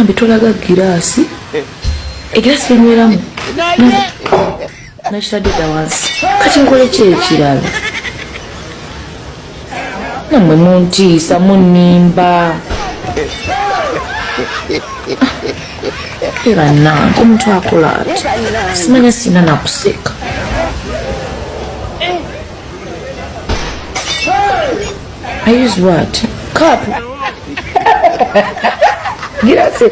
Ulangambe tolaga girasi. Egirasi enyweramu. Nakitadde wansi. Kati nkole ki ekirala? Nammwe muntiisa munnimba. Era nange omuntu akola ati. Simanya sina nakuseka. I use what? Cup. Grazie.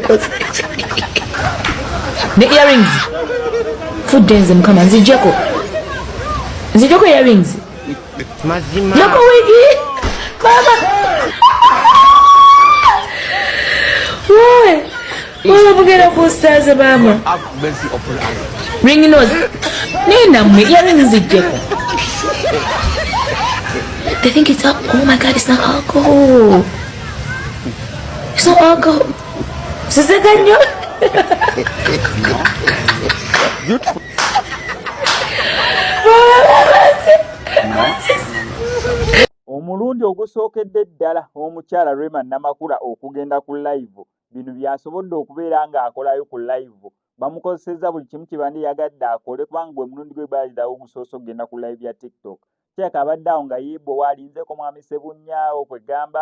The earrings. Food dance come on. Zijako earrings. Mazima. Joko wigi. Mama. Why? Wala mugera posters mama. Ring nose. Nina me earrings zijako. They think it's alcohol. Oh my God, it's not alcohol. It's not alcohol. Siseganyo. Omulundi ogusookedde ddala omukyala Rema Namakula okugenda ku live bino byasobodde okubeera nga akolayo ku live bamukozesezza buli kimu kibandi yagadde akole kubanga gwe mulundi gwe baalirawo ogusoosa okugenda ku live ya TikTok. Kyeka abadde awo nga yibbo walinzeko mwami Sebunyaawo kwegamba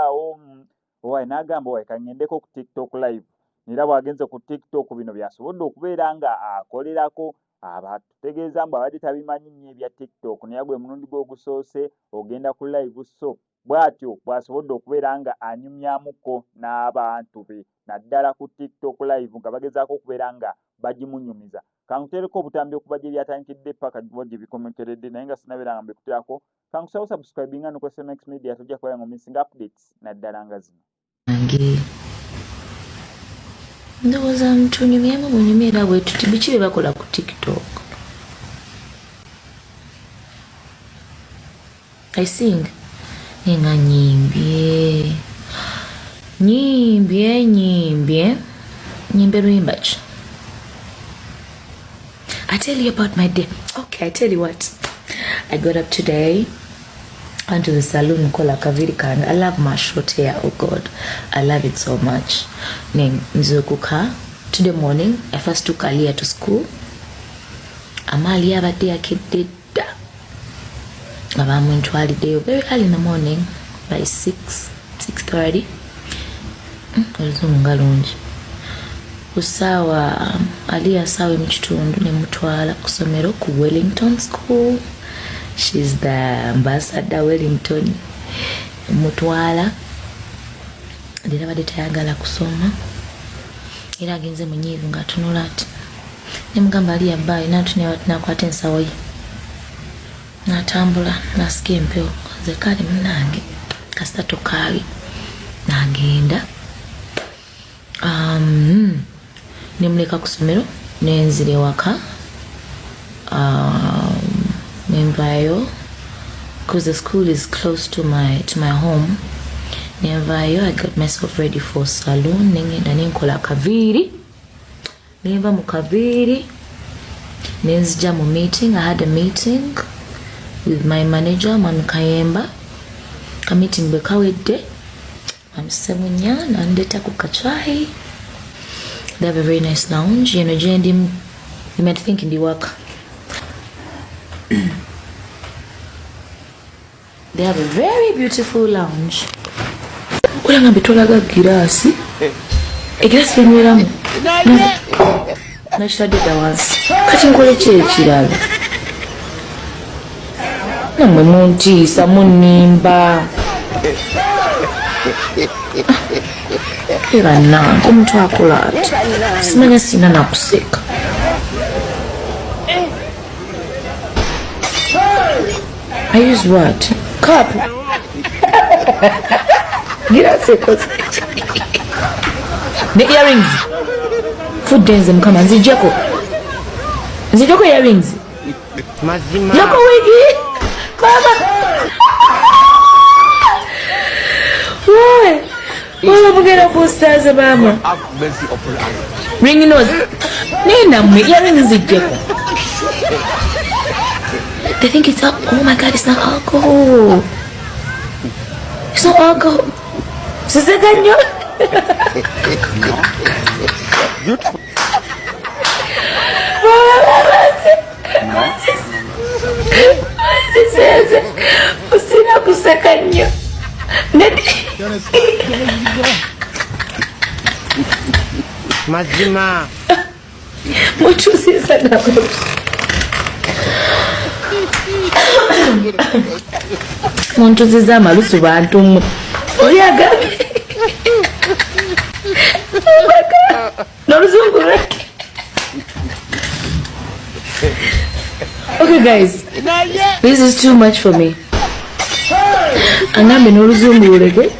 owaye n'agamba owaye kangendeko ku TikTok live. Era bw'agenze ku TikTok bino byasobodde okubeera nga akolerako abatutegeeza mbu abadde tabimanyi nnyo ebya TikTok naye gwe mulundi gwe ogusoose ogenda ku live so bw'atyo bw'asobodde okubeera nga anyumyamuko n'abantu be naddala ku TikTok live nga bagezaako okubeera nga bagimunyumiza. Kankutereko obutambi okuva gye byatandikidde paka gye bikomekeredde naye nga sinabeera nga mbikuterako kankusaba subscribinga no ku SMX Media tojja kubeera nga missing updates naddala nga zino. Ndowooza mutunyumyemu munyumye era bwe tuti biki bye bakola ku TikTok. I sing nga nyimbye luyimba ki? I tell you about my day. Okay, I tell you what. I got up today, went to the salon, Kola Kaviri Kan. I love my short hair. Oh God, I love it so much. Nzokuka. Today morning, I first took Alia to school. Amalia abadde akedde. Abamwent holiday very early in the morning by 6:30. Oluzungu lungi. Usawa Alia sawe mu kitundu ne mutwala ku ssomero ku Wellington School. She's the ambassador Wellington. Mutwala ndira bade tayagala kusoma. Era agenze munyivu ngatunula ati. Nemugamba Alia bayi nakwata ensawo ye. Natambula nasikia empeo ze kali munange kasita tokaabi nagenda nemuleka ku ssomero nenzire waka nenvayo because the school is close to my home. Nenvayo I got myself ready for salon nengenda nenkola kaviri nenva mu kaviri nenzija mu meeting. I had a meeting with my manager Mami Kayemba. Ka meeting bekawedde I'm Sebunya nandeta ku kachai. They have a very nice lounge. You know, you might think in the work. They have a very beautiful lounge. Ulangambe tolaga girasi. Egirasi enyweramu. Nakitadde wansi. Kati nkole ki ekirala? Nammwe muntiisa munnimba. Era nange omuntu akola ati. Simanya sina nakuseka. I use what? Cup. Grazie. The earrings. Food dance come on. Zijako earrings. Mazima. Joko wigi. Mama. Why? Wala mugera posters mama. Ring nose. Nina me earrings zijako. They think it's alcohol. Oh my God, it's not alcohol. It's not alcohol. Siseganyo. Beautiful. Siseze usina kuseka nnyo mazima mutusiza nawe muntuziza amalusu bantu mmwe oyagambye n'oluzungu lweke. Okay guys, this is too much for me. Angambe n'oluzungu luleke.